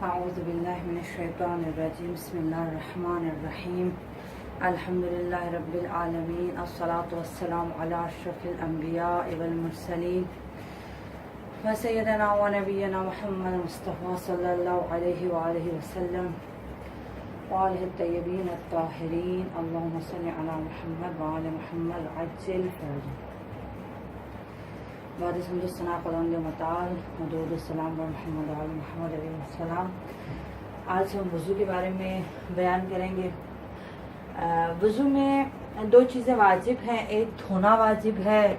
अऊज़ुबिल्लाहिमिनश्शैतानिर्रजीम बिस्मिल्लाहिर्रहमानिर्रहीम अल्हम्दुलिल्लाहि रब्बिल आलमीन अस्सलातु वस्सलामु अला अशरफिल अंबिया वल मुरसलीन व सय्यदना व नबियना मुहम्मद मुस्तफ़ा सल्लल्लाहु अलैहि व आलिहि वसल्लम व आलिहि तय्यबीन अत्ताहिरीन अल्लाहुम्मा सल्लि अला मुहम्मद व आलि मुहम्मद अज्जिल फरज बाद सना क़ुरान मताल मदूदुस्सलाम व मुहम्मद आल मुहम्मद अलैहिस्सलाम। आज हम वज़ू के बारे में बयान करेंगे। वज़ू में दो चीज़ें वाजिब हैं, एक धोना वाजिब है,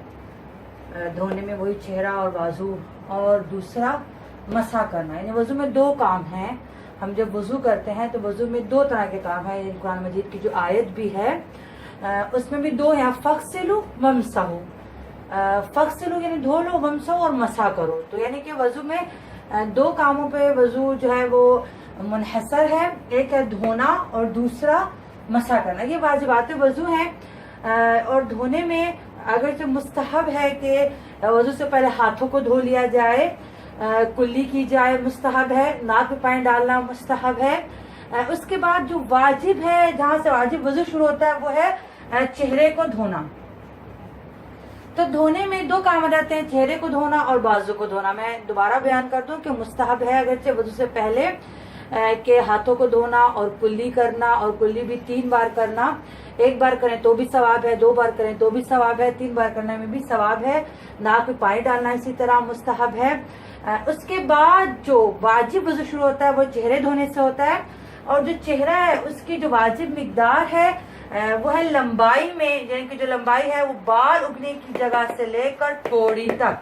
धोने में वही चेहरा और बाजू, और दूसरा मसा करना। यानी वज़ू में दो काम हैं। हम जब वज़ू करते हैं तो वज़ू में दो तरह के काम हैं। कुरान मजीद की जो आयत भी है उसमें भी दो हैं, फ़ग़सिलू वमसहू। फ़ग़सिलू यानी धो लो, वमसहू और मसा करो। तो यानी कि वज़ू में दो कामों पे वज़ू जो है वो मुनहसर है, एक है धोना और दूसरा मसा करना। ये वाजिबात वज़ू हैं। और धोने में अगर जो मुस्तहब है कि वज़ू से पहले हाथों को धो लिया जाए, कुल्ली की जाए, मुस्तहब है। नाक में पानी डालना मुस्तहब है। उसके बाद जो वाजिब है, जहाँ से वाजिब वज़ू शुरू होता है, वो है चेहरे को धोना। तो धोने में दो काम आ जाते हैं, चेहरे को धोना और बाजू को धोना। मैं दोबारा बयान कर दूं कि मुस्तहब है अगरचे वज़ू से पहले के हाथों को धोना और कुल्ली करना, और कुल्ली भी 3 बार करना। 1 बार करें तो भी सवाब है, 2 बार करें तो भी सवाब है, 3 बार करने में भी सवाब है। नाक में पानी डालना इसी तरह मुस्तहब है। उसके बाद जो वाजिब वज़ू शुरू होता है वो चेहरे धोने से होता है। और जो चेहरा है उसकी जो वाजिब मिकदार है वो है लंबाई में, यानी कि जो लंबाई है वो बाल उगने की जगह से लेकर ठोड़ी तक।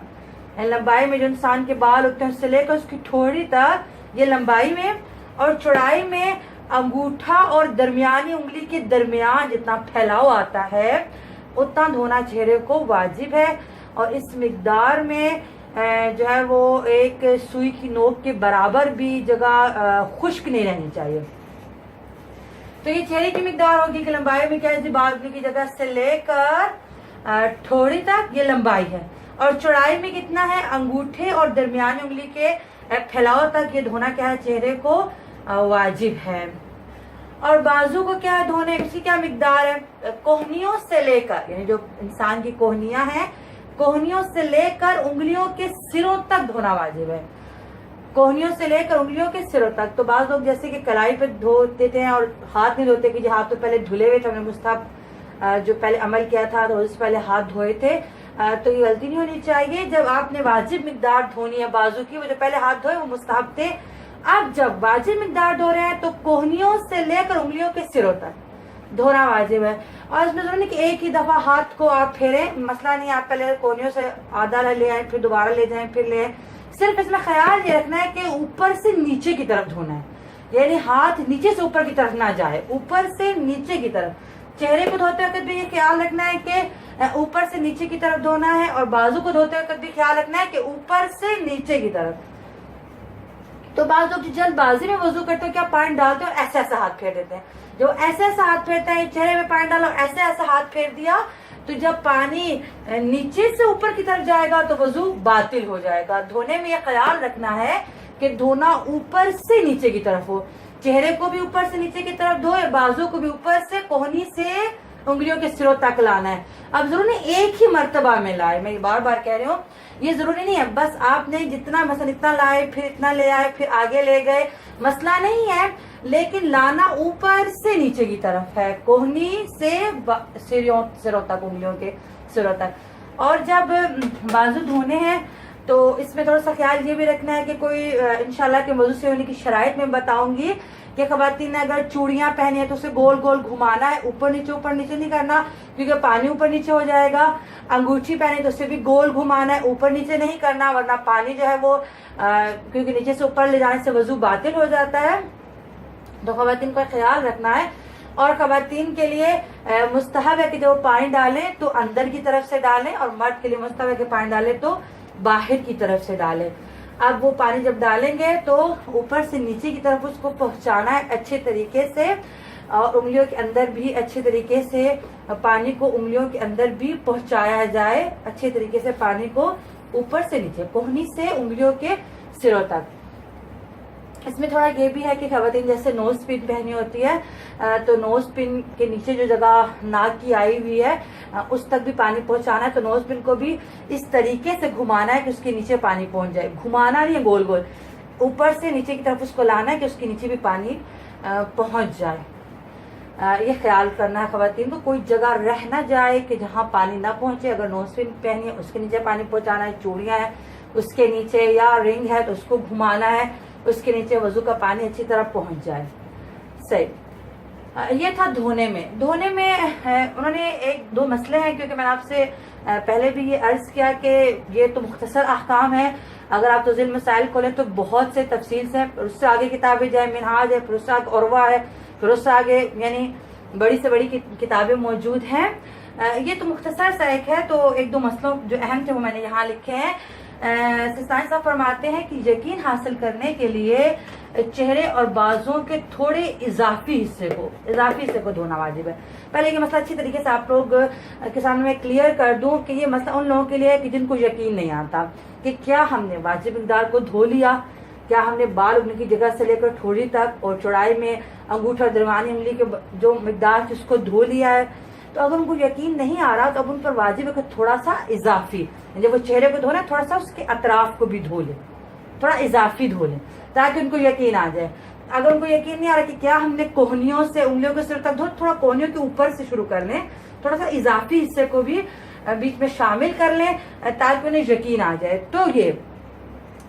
लंबाई में जो इंसान के बाल उगते हैं उससे लेकर उसकी ठोड़ी तक, ये लंबाई में। और चौड़ाई में अंगूठा और दरमियानी उंगली के दरमियान जितना फैलाव आता है उतना धोना चेहरे को वाजिब है। और इस मिकदार में जो है वो एक सुई की नोक के बराबर भी जगह खुश्क नहीं रहनी चाहिए। तो ये चेहरे की मिकदार होगी कि लंबाई में क्या है, बाल की जगह से लेकर ठोड़ी तक ये लंबाई है। और चौड़ाई में कितना है, अंगूठे और दरमियानी उंगली के फैलाव तक ये धोना क्या है, चेहरे को वाजिब है। और बाजू को क्या है धोने, इसकी क्या मिकदार है, कोहनियों से लेकर, यानी जो इंसान की कोहनियां हैं, कोहनियों से लेकर उंगलियों के सिरों तक धोना वाजिब है। कोहनियों से लेकर उंगलियों के सिरों तक। तो बाज लोग जैसे कि कलाई पे धो देते हैं और हाथ नहीं धोते, कि जो हाथ तो पहले धुले हुए थे, हमने मुस्तहब जो पहले अमल किया था तो उससे पहले हाथ धोए थे, तो ये गलती नहीं होनी चाहिए। जब आपने वाजिब मिकदार धोनी है बाजू की, वो जो पहले हाथ धोए वो मुस्तहब थे। अब जब वाजिब मिकदार धो रहे हैं तो कोहनियों से लेकर उंगलियों के सिरों तक धोना वाजिब है। और इसमें जरूरी नहीं कि एक ही दफा हाथ को आप फेरें, मसला नहीं, आप पहले कोहनियों से आधा ले आए, फिर दोबारा ले जाएं, फिर ले आए। सिर्फ इसमें ख्याल ये रखना है कि ऊपर से नीचे की तरफ धोना है, यानी हाथ नीचे से ऊपर की तरफ ना जाए, ऊपर से नीचे की तरफ। चेहरे को धोते वक्त भी ये ख्याल रखना है कि ऊपर से नीचे की तरफ धोना है, और बाजू को धोते वक्त भी ख्याल रखना है कि ऊपर से नीचे की तरफ। तो बाज लोग जो जल्दबाजी में वजू करते हो, क्या पानी डालते हो ऐसे ऐसा हाथ फेर देते हैं। जो ऐसे ऐसा हाथ फेरते हैं, चेहरे में पानी डालो, ऐसे ऐसा हाथ फेर दिया, तो जब पानी नीचे से ऊपर की तरफ जाएगा तो वजू बातिल हो जाएगा। धोने में यह ख्याल रखना है कि धोना ऊपर से नीचे की तरफ हो, चेहरे को भी ऊपर से नीचे की तरफ धोए, बाजू को भी ऊपर से कोहनी से उंगलियों के सिरों तक लाना है। अब जरूरी एक ही मर्तबा में लाए, मैं बार बार कह रही हूँ, ये जरूरी नहीं है बस आपने जितना मसलन इतना लाए, फिर इतना ले आए, फिर आगे ले गए, मसला नहीं है। लेकिन लाना ऊपर से नीचे की तरफ है, कोहनी से सिरों तक, उंगलियों के सिरों तक। और जब बाजू धोने हैं तो इसमें थोड़ा सा ख्याल ये भी रखना है कि कोई इंशाल्लाह के वजू से होने की शराइत में बताऊंगी कि खवातीन ने अगर चूड़ियां पहनी है तो उसे गोल गोल घुमाना है, ऊपर नीचे नहीं करना, क्योंकि पानी ऊपर नीचे हो जाएगा। अंगूठी पहनी तो उसे भी गोल घुमाना है, ऊपर नीचे नहीं करना, वरना पानी जो है वो क्योंकि नीचे से ऊपर ले जाने से वजू बातिल हो जाता है। तो खवातीन का ख्याल रखना है। और खवातीन के लिए मुस्तहब है कि जब पानी डालें तो अंदर की तरफ से डालें, और मर्द के लिए मुस्तहब है कि पानी डालें तो बाहर की तरफ से डालें। अब वो पानी जब डालेंगे तो ऊपर से नीचे की तरफ उसको पहुंचाना है अच्छे तरीके से, और उंगलियों के अंदर भी अच्छे तरीके से पानी को उंगलियों के अंदर भी पहुंचाया जाए, अच्छे तरीके से पानी को ऊपर से नीचे, कोहनी से उंगलियों के सिरों तक। اس میں تھوڑا یہ بھی ہے کہ خواتین جیسے نوز پن پہنی ہوتی ہے تو نوز پن کے نیچے جو جگہ ناک کی آئی ہوئی ہے اس تک بھی پانی پہنچانا ہے، تو نوز پن کو بھی اس طریقے سے گھمانا ہے کہ اس کے نیچے پانی پہنچ جائے، گھمانا نہیں ہے گول گول، اوپر سے نیچے کی طرف اس کو لانا ہے کہ اس کے نیچے بھی پانی پہنچ جائے۔ یہ خیال کرنا ہے خواتین کو، کوئی جگہ رہ نہ جائے کہ جہاں پانی نہ پہنچے۔ اگر نوز پن پہنی ہے اس کے نیچے پانی پہنچانا ہے، چوڑیاں ہیں اس کے نیچے یا رنگ ہے تو اس کو گھمانا ہے، اس کے نیچے وضو کا پانی اچھی طرح پہنچ جائے۔ صحیح، یہ تھا دھونے میں۔ دھونے میں انہوں نے ایک دو مسئلے ہیں، کیونکہ میں نے آپ سے پہلے بھی یہ عرض کیا کہ یہ تو مختصر احکام ہے، اگر آپ تو ذیل مسائل کھولیں تو بہت سے تفصیل سے، اس سے آگے کتابیں جائیں، منہاج ہے، پھر اس سے آگے عروہ ہے، پھر اس سے آگے یعنی بڑی سے بڑی کتابیں موجود ہیں۔ یہ تو مختصر سا ایک ہے، تو ایک دو مسئلوں جو اہم تھے وہ میں نے یہاں لکھے ہیں۔ سستانی صاحب فرماتے ہیں کہ یقین حاصل کرنے کے لیے چہرے اور بازوں کے تھوڑے اضافی حصے کو دھونا واجب ہے۔ پہلے یہ مسئلہ اچھی طریقے سے آپ لوگ کے سامنے میں کلیئر کر دوں کہ یہ مسئلہ ان لوگوں کے لیے ہے کہ جن کو یقین نہیں آتا کہ کیا ہم نے واجب مقدار کو دھو لیا، کیا ہم نے بال اگنے کی جگہ سے لے کر ٹھوڑی تک اور چوڑائی میں انگوٹھا اور درمیانی انگلی کے جو مقدار تھی اس کو دھو لیا ہے۔ تو اگر ان کو یقین نہیں آ رہا تو اب ان پر واجب ہے کہ تھوڑا سا اضافی، جب وہ چہرے کو دھونا تھوڑا سا اس کے اطراف کو بھی دھو لے، تھوڑا اضافی دھو لے تاکہ ان کو یقین آ جائے۔ اگر ان کو یقین نہیں آ رہا کہ کیا ہم نے کوہنیوں سے انگلیوں کے سر تک دھو، تھوڑا کوہنیوں کے اوپر سے شروع کر لیں، تھوڑا سا اضافی حصے کو بھی بیچ میں شامل کر لیں تاکہ انہیں یقین آ جائے۔ تو یہ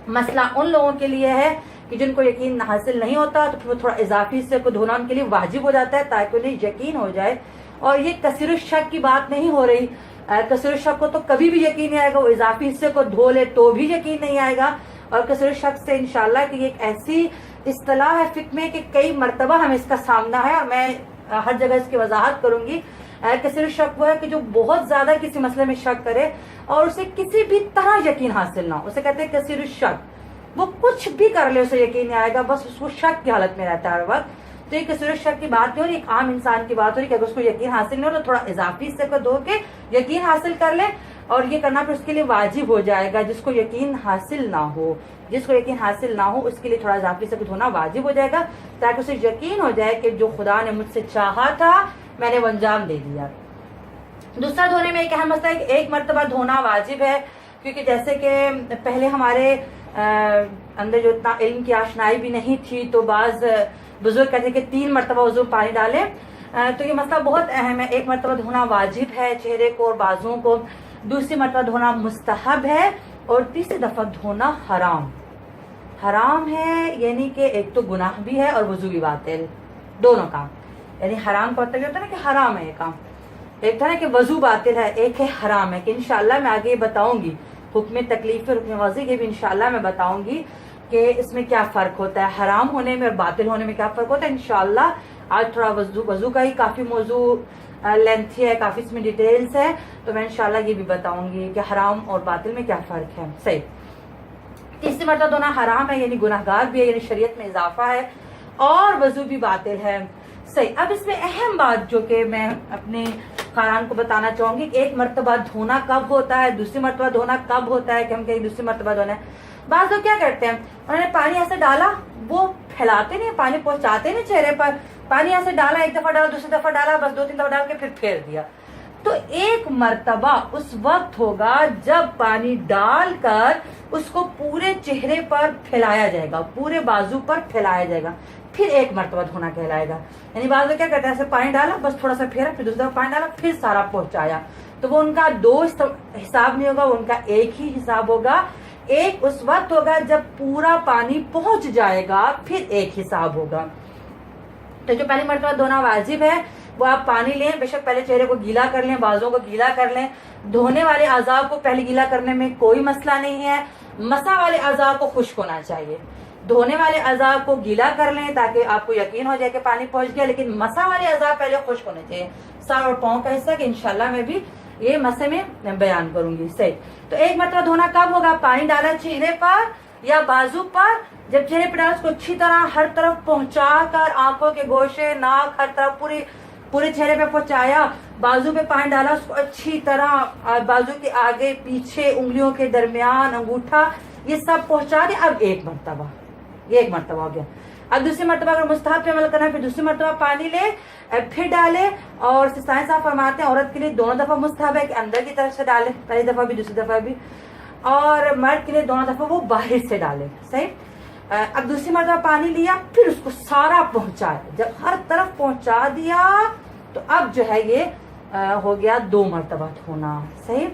مسئلہ ان لوگوں کے لیے ہے کہ جن کو یقین حاصل نہیں ہوتا تو پھر وہ تھوڑا اضافی حصے کو دھونا ان کے لیے واجب ہو جاتا ہے تاکہ انہیں یقین ہو جائے۔ اور یہ کثیر الشک کی بات نہیں ہو رہی، کثیر الشک کو تو کبھی بھی یقین نہیں آئے گا، وہ اضافی حصے کو دھو لے تو بھی یقین نہیں آئے گا۔ اور کثیر الشک سے انشاءاللہ کہ یہ ایک ایسی اصطلاح ہے فقہ میں کہ کئی مرتبہ ہمیں اس کا سامنا ہے اور میں ہر جگہ اس کی وضاحت کروں گی۔ کثیر الشک وہ ہے کہ جو بہت زیادہ کسی مسئلے میں شک کرے اور اسے کسی بھی طرح یقین حاصل نہ ہو، اسے کہتے ہیں کثیر الشک۔ وہ کچھ بھی کر لے اسے یقین نہیں آئے گا، بس اس کو شک کی حالت میں رہتا ہے ہر وقت۔ تو یہ کثیر الشک کی بات نہیں ہو رہی، ایک عام انسان کی بات ہو رہی کہ اگر اس کو یقین حاصل نہیں ہو تو تھوڑا اضافی حصے کو دھو کے یقین حاصل کر لے، اور یہ کرنا پھر اس کے لیے واجب ہو جائے گا۔ جس کو یقین حاصل نہ ہو، اس کے لیے تھوڑا اضافی حصے کو دھونا واجب ہو جائے گا تاکہ اسے یقین ہو جائے کہ جو خدا نے مجھ سے چاہا تھا میں نے وہ انجام دے دیا۔ دوسرا دھونے میں ایک اہم مسئلہ ہے کہ ایک مرتبہ دھونا واجب ہے، کیونکہ جیسے کہ پہلے ہمارے اندر جو اتنا علم کی آشنائی بھی نہیں تھی تو بعض بزرگ کہتے ہیں کہ 3 مرتبہ وضو پانی ڈالیں، تو یہ مسئلہ بہت اہم ہے۔ ایک مرتبہ دھونا واجب ہے چہرے کو اور بازوں کو، دوسری مرتبہ دھونا مستحب ہے، اور تیسری دفعہ دھونا حرام ہے، یعنی کہ ایک تو گناہ بھی ہے اور وضو بھی باطل، دونوں کام۔ یعنی حرام کا مطلب یہ ہوتا ہے نا کہ حرام ہے یہ کام، ایک تھا نا کہ وضو باطل ہے، ایک ہے حرام ہے، کہ انشاءاللہ میں آگے بتاؤں گی حکم تکلیف اور حکم وضو کے بھی انشاءاللہ میں بتاؤں گی کہ اس میں کیا فرق ہوتا ہے، حرام ہونے میں اور باطل ہونے میں کیا فرق ہوتا ہے انشاءاللہ۔ آج تھوڑا وضو کا ہی کافی موضوع لینتھی ہے، کافی اس میں ڈیٹیلز ہے، تو میں انشاءاللہ یہ بھی بتاؤں گی کہ حرام اور باطل میں کیا فرق ہے۔ صحیح، تیسری مرتبہ دھونا حرام ہے، یعنی گناہگار بھی ہے، یعنی شریعت میں اضافہ ہے، اور وضو بھی باطل ہے۔ صحیح، اب اس میں اہم بات جو کہ میں اپنے خاران کو بتانا چاہوں گی کہ ایک مرتبہ دھونا کب ہوتا ہے، دوسری مرتبہ دھونا کب ہوتا ہے، کہ ہم کہیں دوسری مرتبہ دھونا ہے۔ بعض لوگ کیا کرتے ہیں، انہوں نے پانی ایسے ڈالا، وہ پھیلاتے نہیں، پانی پہنچاتے نہیں چہرے پر، پانی ایسے ڈالا، ایک دفعہ ڈالا، دوسری دفعہ ڈالا، بس 2-3 دفعہ ڈال کے پھر پھیر دیا۔ تو ایک مرتبہ اس وقت ہوگا جب پانی ڈال کر اس کو پورے چہرے پر پھیلایا جائے گا، پورے بازو پر پھیلایا جائے گا، پھر ایک مرتبہ دھونا کہلائے گا۔ یعنی بعض لوگ کیا کرتے ہیں، ایسے پانی ڈالا، بس تھوڑا سا پھیرا، پھر دوسری دفعہ پانی ڈالا، پھر سارا پہنچایا، تو وہ ان کا 2 حساب نہیں ہوگا، وہ ان کا ایک ہی حساب ہوگا۔ ایک اس وقت ہوگا جب پورا پانی پہنچ جائے گا، پھر ایک حساب ہوگا۔ تو جو پہلی مرتبہ دھونا واجب ہے وہ آپ پانی لیں، بے شک پہلے چہرے کو گیلا کر لیں، بازوں کو گیلا کر لیں، دھونے والے اعضاء کو پہلے گیلا کرنے میں کوئی مسئلہ نہیں ہے، مسا والے اعضاء کو خشک ہونا چاہیے۔ دھونے والے اعضاء کو گیلا کر لیں تاکہ آپ کو یقین ہو جائے کہ پانی پہنچ گیا، لیکن مسا والے اعضاء پہلے خشک ہونے چاہیے، سر اور پاؤں کا حصہ، کہ انشاءاللہ میں بھی یہ مسے میں بیان کروں گی۔ صحیح، تو ایک مرتبہ دھونا کب ہوگا، پانی ڈالا چہرے پر یا بازو پر، جب چہرے پر ڈالا اس کو اچھی طرح ہر طرف پہنچا کر، آنکھوں کے گوشے، ناک، ہر طرف پورے چہرے پہ پہنچایا، بازو پہ پانی ڈالا، اس کو اچھی طرح بازو کے آگے پیچھے، انگلیوں کے درمیان، انگوٹھا، یہ سب پہنچا دے۔ اب ایک مرتبہ ये एक मरतबा हो गया। अब दूसरी मरतबा अगर मुस्तहब पे अमल करना है, फिर दूसरी मरतबा पानी ले फिर डाले। और सिस्तानी साहब फरमाते हैं औरत के लिए दोनों दफा मुस्तहब है कि अंदर की तरफ से डाले, पहली दफा भी दूसरी दफा भी, और मर्द के लिए दोनों दफा वो बाहर से डाले। सही। अब दूसरी मरतबा पानी लिया, फिर उसको सारा पहुंचाया। जब हर तरफ पहुंचा दिया तो अब जो है ये हो गया 2 मरतबा धोना। सही।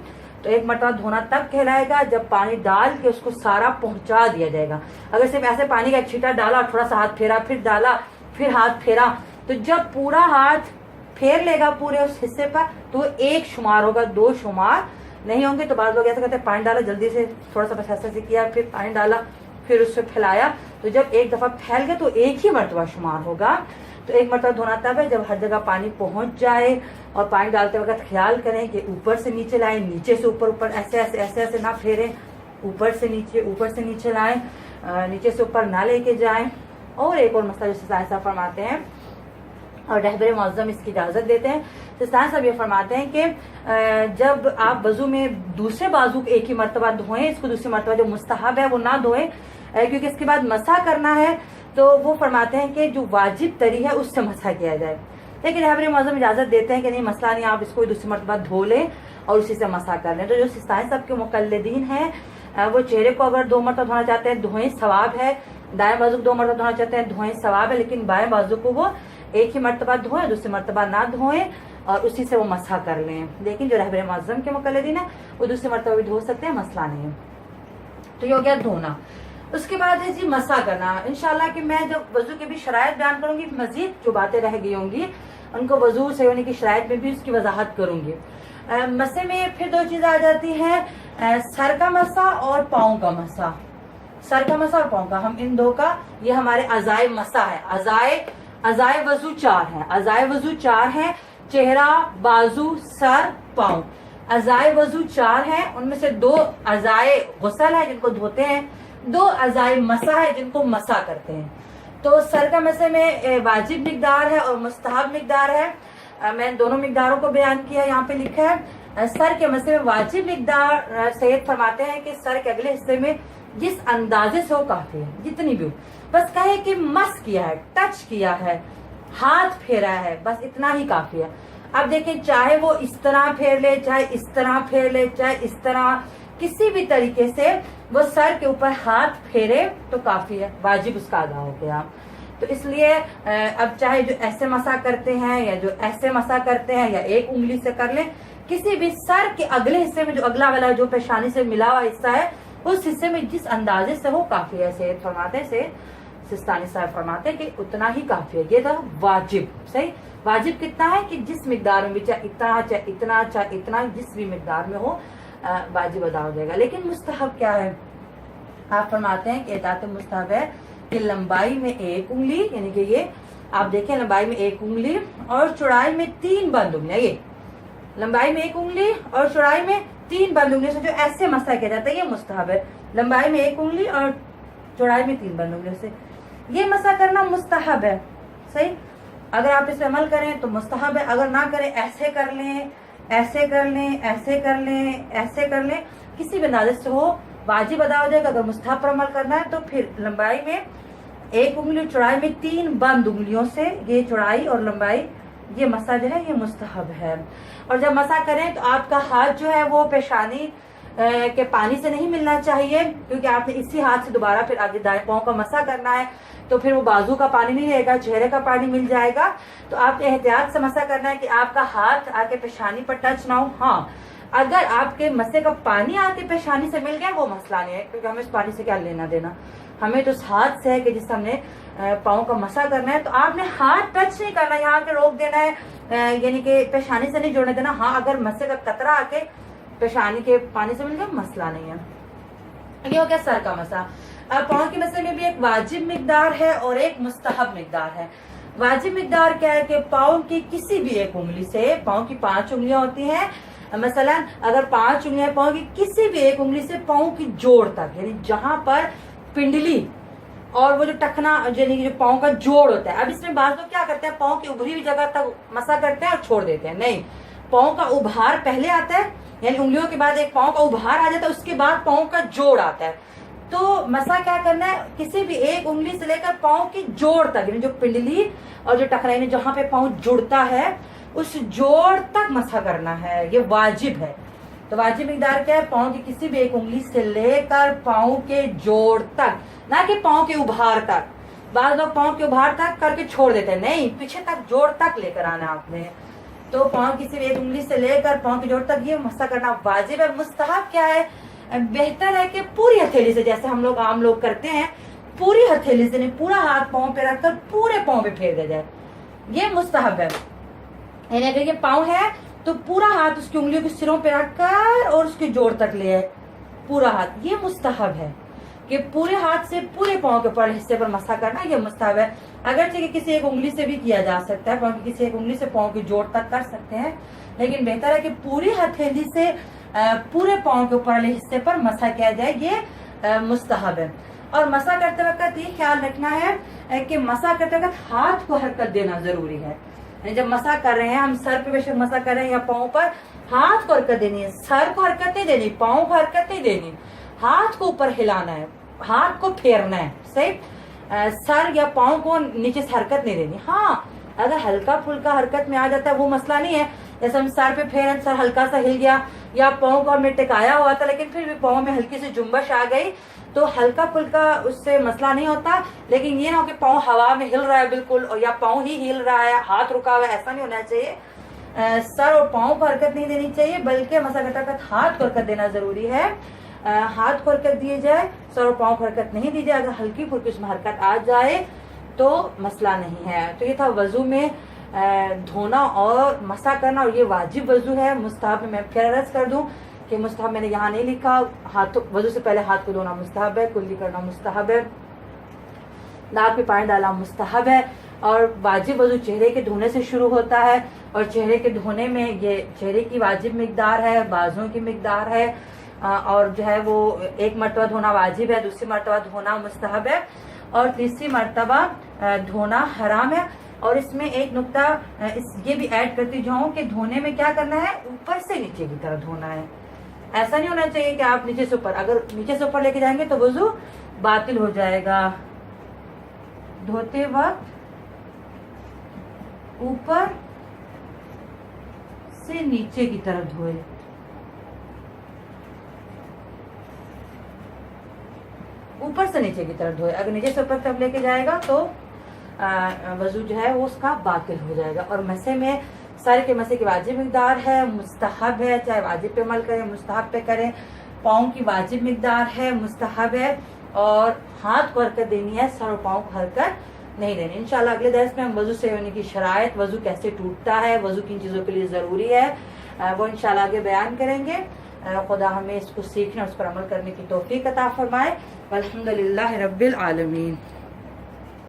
तो एक मरतबा धोना तब कहलाएगा जब पानी डाल के उसको सारा पहुंचा दिया जाएगा। अगर सिर्फ ऐसे पानी का एक छींटा डाला, थोड़ा सा हाथ फेरा, फिर डाला, फिर हाथ फेरा, तो जब पूरा हाथ फेर लेगा पूरे उस हिस्से पर तो एक शुमार होगा, 2 शुमार नहीं होंगे। तो बाद लोग ऐसा कहते हैं पानी डाला जल्दी से, थोड़ा सा बस ऐसे किया, फिर पानी डाला, फिर उससे फैलाया, तो जब एक दफा फैल गया तो एक ही मरतबा शुमार होगा। तो एक मरतबा धोना तब है जब हर जगह पानी पहुंच जाए। और पानी डालते वक्त ख्याल करें कि ऊपर से नीचे लाएं, नीचे से ऊपर, ऊपर ऐसे ऐसे ऐसे ऐसे ना फेरें, ऊपर से नीचे लाएं, नीचे से ऊपर ना लेके जाएं। और एक और मसला जैसे साइंस साहब फरमाते हैं और रहबर मुअज़्ज़म इसकी इजाजत देते हैं, तो साइंस साहब ये फरमाते हैं कि जब आप वजू में दूसरे बाजू को एक ही मरतबा धोएं, इसको दूसरी मरतबा जो मुस्तहब है वो ना धोएं, क्योंकि इसके बाद मसा करना है। तो वो फरमाते हैं कि जो वाजिब तरी है उससे मसा किया जाए। लेकिन रहबर मुअज़्ज़म इजाजत देते हैं कि नहीं, मसला नहीं, आप इसको दूसरी मरतबा धो लें और उसी से मसा कर लें। तो जो सिस्तानी साहब के मुक़ल्लिदीन हैं वो चेहरे को अगर 2 मरतबा धोना चाहते हैं धोएं, सवाब है। दाएं बाजू को 2 मरतबा धोना चाहते हैं धोएं, सवाब है। लेकिन बाएं बाजू को वो एक ही मरतबा धोएं, दूसरी मरतबा ना धोएं और उसी से वो मसा कर लें। लेकिन जो रहबर मुअज़्ज़म के मुक़ल्लिदीन है वो दूसरी मरतबा भी धो सकते हैं, मसला नहीं है। तो ये हो गया धोना। उसके बाद है जी मसा करना। इंशाल्लाह कि मैं जब वजू की भी शरायत बयान करूंगी, मजीद जो बातें रह गई होंगी उनको वजू से होने की शरायत में भी उसकी वजाहत करूंगी। मसे में फिर 2 चीजें आ जाती हैं, सर का मसा और पाँव का मसा। सर का मसा और पाँव का, हम इन 2 का, ये हमारे अज़ाए मसा है। अज़ाए वजू 4 है, अज़ाए वजू 4 है, चेहरा, बाजू, सर, पाँव। अज़ाए वजू 4 है, उनमें से 2 अज़ाए गुस्ल है जिनको धोते हैं, 2 अज़ाए मसा है जिनको मसा करते हैं। तो सर का मसे में वाजिब मिकदार है और मुस्तहब मिकदार है। मैं दोनों मिकदारों को बयान किया, यहाँ पे लिखा है। सर के मसे में वाजिब मिकदार सैयद फरमाते हैं कि सर के अगले हिस्से में जिस अंदाजे से हो काफी है, जितनी भी हो, बस कहे कि मस किया है, टच किया है, हाथ फेरा है, बस इतना ही काफी है। अब देखें, चाहे वो इस तरह फेर ले, चाहे इस तरह फेर ले, चाहे इस तरह, किसी भी तरीके से वो सर के ऊपर हाथ फेरे तो काफी है, वाजिब उसका अदा हो गया। तो इसलिए अब चाहे जो ऐसे मसा करते हैं या जो ऐसे मसा करते हैं या एक उंगली से कर लें, किसी भी सर के अगले हिस्से में जो अगला वाला जो पेशानी से मिला हुआ हिस्सा है उस हिस्से में जिस अंदाजे से हो काफी है। सैयद फरमाते से सिस्तानी साहब फरमाते कि उतना ही काफी है। ये था वाजिब। सही। वाजिब कितना है कि जिस मिकदार में भी, चाहे इतना चाहे इतना चाहे इतना, जिस भी मिकदार में हो वाजिब अदा हो जाएगा। लेकिन मुस्तहब क्या है? आप फरमाते हैं कि एतात मुस्तहब है कि लंबाई में 1 उंगली, यानी कि ये आप देखें, लंबाई में 1 उंगली और चौड़ाई में 3 बंद उंगलियां। ये लंबाई में 1 उंगली और चौड़ाई में 3 बंद उंगलियों से जो ऐसे मसा किया जाता है ये मुस्तहब है। लंबाई में 1 उंगली और चौड़ाई में 3 बंद उंगलियों से ये मसा करना मुस्तहब है। सही। अगर आप इस पे अमल करें तो मुस्तहब है, अगर ना करें ऐसे कर लें, ऐसे कर लें, ऐसे कर लें, ऐसे कर लें, किसी भी अंदाजे से हो वाजिब अदा हो जाएगा। अगर मुस्तहब पर अमल करना है तो फिर लंबाई में 1 उंगली, चौड़ाई में 3 बंद उंगलियों से, ये चौड़ाई और लंबाई, ये मसा जो है ये मुस्तहब है। और जब मसा करें तो आपका हाथ जो है वो पेशानी के पानी से नहीं मिलना चाहिए, क्योंकि आपने इसी हाथ से दोबारा फिर आगे दाएं पांव का मसा करना है, तो फिर वो बाजू का पानी नहीं रहेगा, चेहरे का पानी मिल जाएगा। तो आपने एहतियात से मसा करना है कि आपका हाथ आके पेशानी पर टच ना हो। हाँ, अगर आपके मसे का पानी आके पेशानी से मिल गया वो मसला नहीं है, क्योंकि हमें इस पानी से क्या लेना देना, हमें तो उस हाथ से है कि जिससे हमने पाँव का मसा करना है। तो आपने हाथ टच नहीं करना, यहाँ के रोक देना है, यानी कि पेशानी से नहीं जोड़ने देना। हाँ, अगर मसे का कतरा आके पेशानी के पानी से मिल गया मसला नहीं है। ये हो गया सर का मसा। अब पाँव के मसे में भी एक वाजिब मिकदार है और एक मुस्तहब मिकदार है। वाजिब मिकदार क्या है कि पाँव की किसी भी एक उंगली से, पाँव की 5 उंगलियां होती हैं, मसलन अगर 5 उंगलियां पाँव की किसी भी एक उंगली से पाँव की जोड़ तक, यानी जहां पर पिंडली और वो जो टखना, यानी कि जो पाँव का जोड़ होता है। अब इसमें बात लोग क्या करते हैं, पाँव की उभरी हुई जगह तक मसा करते हैं और छोड़ देते हैं। नहीं, पाँव का उभार पहले आता है, यानी उंगलियों के बाद एक पाँव का उभार आ जाता है, उसके बाद पाँव का जोड़ आता है। تو مسا کیا کرنا ہے, کسی بھی ایک انگلی سے لے کر پاؤں کی جوڑ تک, یعنی جو پنڈلی اور جو ٹخنائی جہاں پہ پاؤں جڑتا ہے اس جوڑ تک مسا کرنا ہے, یہ واجب ہے. تو واجب مقدار کیا ہے, پاؤں کی کسی بھی ایک انگلی سے لے کر پاؤں کے جوڑ تک, نہ کہ پاؤں کے ابھار تک. بعض لوگ پاؤں کے ابھار تک کر کے چھوڑ دیتے ہیں, نہیں, پیچھے تک جوڑ تک لے کر آنا آپ نے. تو پاؤں کسی بھی ایک انگلی سے لے کر پاؤں کے جوڑ تک یہ مسا کرنا واجب ہے. مستحب کیا ہے, بہتر ہے کہ پوری ہتھیلی سے, جیسے ہم لوگ عام لوگ کرتے ہیں, پوری ہتھیلی سے نہیں, پورا ہاتھ پاؤں پہ رکھ کر پورے پاؤں پہ پھیر دیا جائے, یہ مستحب ہے. یعنی اگر یہ پاؤں ہے تو پورا ہاتھ اس کی انگلیوں کے سروں پہ رکھ کر اور اس کے جوڑ تک لے آئے, پورا ہاتھ. یہ مستحب ہے کہ پورے ہاتھ سے پورے پاؤں کے اوپر حصے پر مسا کرنا, یہ مستحب ہے. اگرچہ کہ کسی ایک انگلی سے بھی کیا جا سکتا ہے, پاؤں کی کسی ایک انگلی سے پاؤں کے جوڑ تک کر سکتے ہیں, لیکن بہتر ہے کہ پوری ہتھیلی سے پورے پاؤں کے اوپر والے حصے پر مسا کیا جائے, یہ مستحب ہے. اور مسا کرتے وقت یہ خیال رکھنا ہے کہ مسا کرتے وقت ہاتھ کو حرکت دینا ضروری ہے. یعنی جب مسا کر رہے ہیں, ہم سر پہ بے شک مسا کر رہے ہیں یا پاؤں پر, ہاتھ کو حرکت دینی ہے, سر کو حرکت نہیں دینی, پاؤں کو حرکت نہیں دینی, ہاتھ کو اوپر ہلانا ہے, ہاتھ کو پھیرنا ہے, صحیح. سر یا پاؤں کو نیچے سے حرکت نہیں دینی. ہاں اگر ہلکا پھلکا حرکت میں آ جاتا ہے وہ مسئلہ نہیں ہے, جیسے ہم سر پہ پھیریں, سر ہلکا سا ہل گیا, یا پاؤں کو ہم نے ٹکایا ہوا تھا لیکن پھر بھی پاؤں میں ہلکی سی جنبش آ گئی, تو ہلکا پھلکا اس سے مسئلہ نہیں ہوتا. لیکن یہ نہ ہو کہ پاؤں ہوا میں ہل رہا ہے بالکل, اور یا پاؤں ہی ہل رہا ہے, ہاتھ رکا ہوا ہے, ایسا نہیں ہونا چاہیے. سر اور پاؤں کو حرکت نہیں دینی چاہیے, بلکہ مسا کرتے وقت ہاتھ کو حرکت دینا ضروری ہے. ہاتھ کو حرکت دی جائے, سر اور پاؤں کو حرکت نہیں دی جائے. اگر ہلکی پھلکی اس میں حرکت آ جائے تو مسئلہ نہیں ہے. تو یہ تھا وضو میں دھونا اور مسا کرنا, اور یہ واجب وضو ہے. مستحب میں پھر عرض کر دوں کہ مستحب میں نے یہاں نہیں لکھا, وضو سے پہلے ہاتھ کو دھونا مستحب ہے, کلی کرنا مستحب ہے, ناک پہ پانی ڈالنا مستحب ہے. اور واجب وضو چہرے کے دھونے سے شروع ہوتا ہے, اور چہرے کے دھونے میں یہ چہرے کی واجب مقدار ہے, بازوں کی مقدار ہے, اور جو ہے وہ ایک مرتبہ دھونا واجب ہے, دوسری مرتبہ دھونا مستحب ہے, اور تیسری مرتبہ دھونا حرام ہے. اور اس میں ایک نقطہ یہ بھی ایڈ کرتی جاؤں کہ دھونے میں کیا کرنا ہے, اوپر سے نیچے کی طرف دھونا ہے. ایسا نہیں ہونا چاہیے کہ آپ نیچے سے اوپر, اگر نیچے سے اوپر لے کے جائیں گے تو وضو باطل ہو جائے گا. دھوتے وقت اوپر سے نیچے کی طرف دھوئے, اوپر سے نیچے کی طرف دھوئے. اگر نیچے سے اوپر طرف لے کے جائے گا تو وضو جو ہے وہ اس کا باطل ہو جائے گا. اور مسے میں سر کے مسے کی واجب مقدار ہے, مستحب ہے, چاہے واجب پہ عمل کریں مستحب پہ کریں. پاؤں کی واجب مقدار ہے, مستحب ہے, اور ہاتھ کو حرکت دینی ہے, سر اور پاؤں کو حرکت نہیں دینی. انشاءاللہ اگلے درس میں ہم وضو سے ہونے کی شرائط, وضو کیسے ٹوٹتا ہے, وضو کن چیزوں کے لیے ضروری ہے, وہ انشاءاللہ آگے بیان کریں گے. خدا ہمیں اس کو سیکھنے اور اس پر عمل کرنے کی توفیق عطا فرمائے. والحمدللہ رب العالمین.